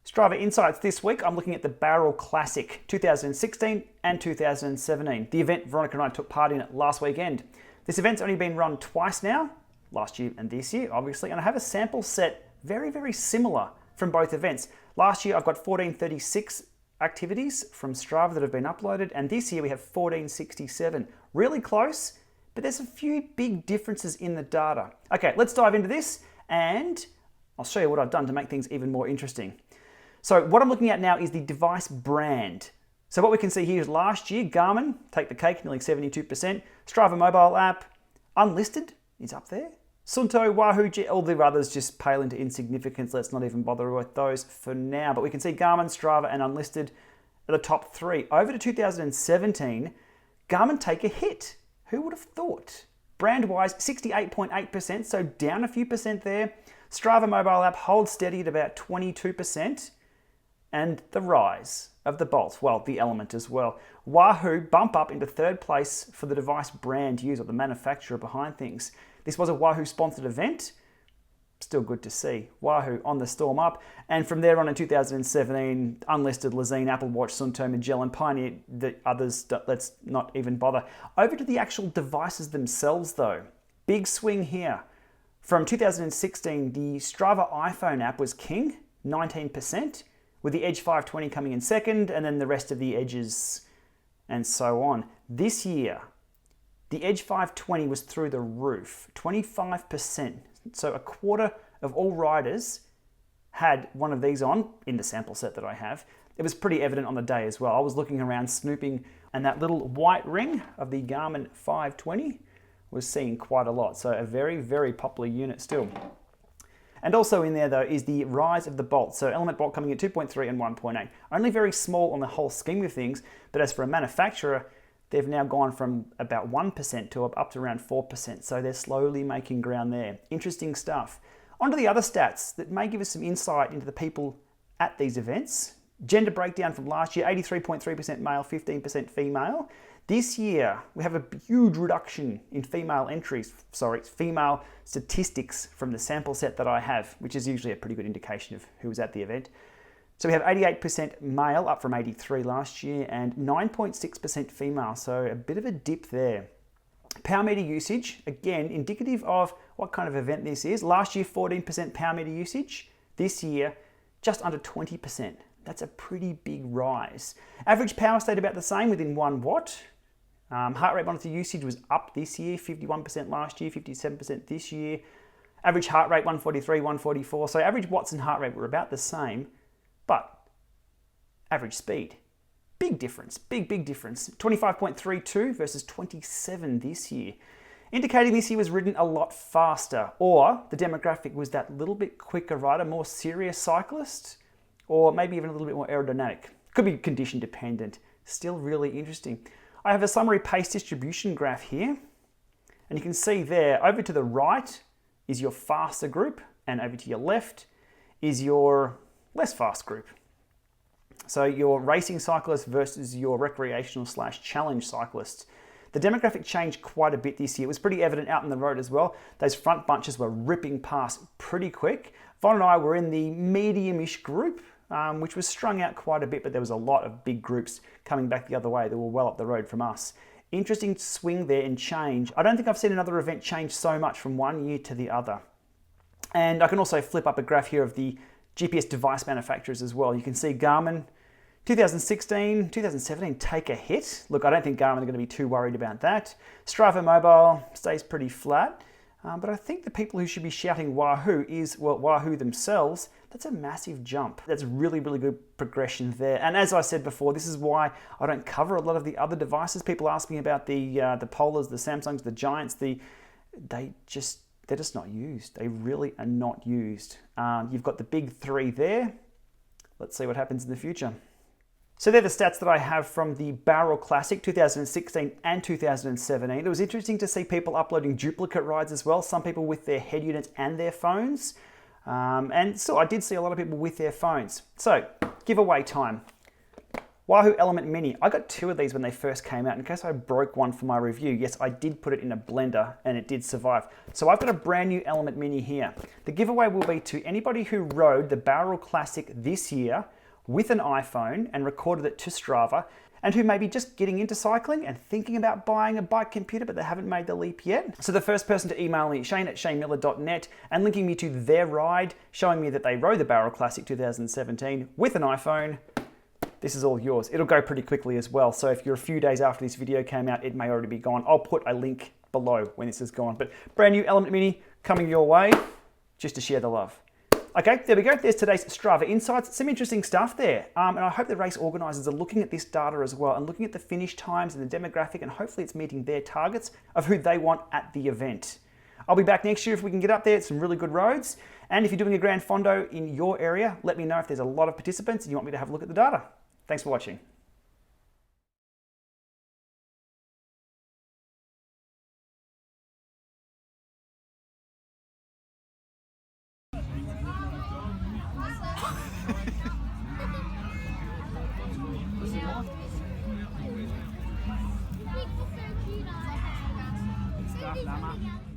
Strava Insights this week, I'm looking at the Bowral Classic 2016 and 2017, the event Veronica and I took part in last weekend. This event's only been run twice now, last year and this year, obviously, and I have a sample set very, very similar from both events. Last year, I've got 1436 activities from Strava that have been uploaded, and this year we have 1467. Really close, but there's a few big differences in the data. Okay, let's dive into this, and I'll show you what I've done to make things even more interesting. So what I'm looking at now is the device brand. So what we can see here is last year, Garmin, take the cake, nearly 72%. Strava mobile app, unlisted, is up there. Fondo, Wahoo, all the others just pale into insignificance. Let's not even bother with those for now. But we can see Garmin, Strava, and unlisted are the top three. Over to 2017, Garmin take a hit. Who would have thought? Brand-wise, 68.8%, so down a few percent there. Strava mobile app holds steady at about 22%. And the rise of the Bolt, well, the Element as well. Wahoo bump up into third place for the device brand use, or the manufacturer behind things. This was a Wahoo sponsored event. Still good to see. Wahoo on the storm up. And from there on in 2017, unlisted Lezine, Apple Watch, Fondo, Magellan, Pioneer, the others, let's not even bother. Over to the actual devices themselves though. Big swing here. From 2016, the Strava iPhone app was king, 19%. With the Edge 520 coming in second, and then the rest of the Edges and so on. This year, the Edge 520 was through the roof, 25%. So a quarter of all riders had one of these on in the sample set that I have. It was pretty evident on the day as well. I was looking around snooping, and that little white ring of the Garmin 520 was seen quite a lot. So a very, very popular unit still. And also in there though is the rise of the Bolt. So Element Bolt coming at 2.3 and 1.8. Only very small on the whole scheme of things, but as for a manufacturer, they've now gone from about 1% to up to around 4%. So they're slowly making ground there. Interesting stuff. On to the other stats that may give us some insight into the people at these events. Gender breakdown from last year, 83.3% male, 15% female. This year, we have a huge reduction in female statistics from the sample set that I have, which is usually a pretty good indication of who was at the event. So we have 88% male, up from 83 last year, and 9.6% female, so a bit of a dip there. Power meter usage, again, indicative of what kind of event this is. Last year, 14% power meter usage. This year, just under 20%. That's a pretty big rise. Average power stayed about the same, within 1 watt. Heart rate monitor usage was up this year, 51% last year, 57% this year. Average heart rate, 143, 144. So average watts and heart rate were about the same, but average speed, big difference, big difference. 25.32 versus 27 this year. Indicating this year was ridden a lot faster, or the demographic was that little bit quicker rider, more serious cyclist, or maybe even a little bit more aerodynamic. Could be condition dependent. Still really interesting. I have a summary pace distribution graph here, and you can see there, over to the right is your faster group, and over to your left is your less fast group. So your racing cyclists versus your recreational / challenge cyclists. The demographic changed quite a bit this year. It was pretty evident out on the road as well. Those front bunches were ripping past pretty quick. Von and I were in the medium-ish group, which was strung out quite a bit, but there was a lot of big groups coming back the other way that were well up the road from us. Interesting swing there and change. I don't think I've seen another event change so much from one year to the other. And I can also flip up a graph here of the GPS device manufacturers as well. You can see Garmin, 2016, 2017 take a hit. Look, I don't think Garmin are going to be too worried about that. Strava Mobile stays pretty flat. But I think the people who should be shouting Wahoo is, well, Wahoo themselves. That's a massive jump. That's really, really good progression there. And as I said before, this is why I don't cover a lot of the other devices. People ask me about the Polars, the Samsungs, the Giants. They're just not used. They really are not used. You've got the big three there. Let's see what happens in the future. So they're the stats that I have from the Bowral Classic 2016 and 2017. It was interesting to see people uploading duplicate rides as well, some people with their head units and their phones. And still, I did see a lot of people with their phones. So, giveaway time. Wahoo ELEMNT Mini. I got 2 of these when they first came out in case I broke one for my review. Yes, I did put it in a blender and it did survive. So I've got a brand new ELEMNT Mini here. The giveaway will be to anybody who rode the Bowral Classic this year with an iPhone and recorded it to Strava, and who may be just getting into cycling and thinking about buying a bike computer, but they haven't made the leap yet. So the first person to email me, shane@shanemiller.net, and linking me to their ride, showing me that they rode the Bowral Classic 2017 with an iPhone, this is all yours. It'll go pretty quickly as well. So if you're a few days after this video came out, it may already be gone. I'll put a link below when this is gone. But brand new ELEMNT Mini coming your way, just to share the love. Okay, there we go. There's today's Strava insights. Some interesting stuff there. And I hope the race organisers are looking at this data as well and looking at the finish times and the demographic, and hopefully it's meeting their targets of who they want at the event. I'll be back next year if we can get up there. It's some really good roads. And if you're doing a Gran Fondo in your area, let me know if there's a lot of participants and you want me to have a look at the data. Thanks for watching. GPLama.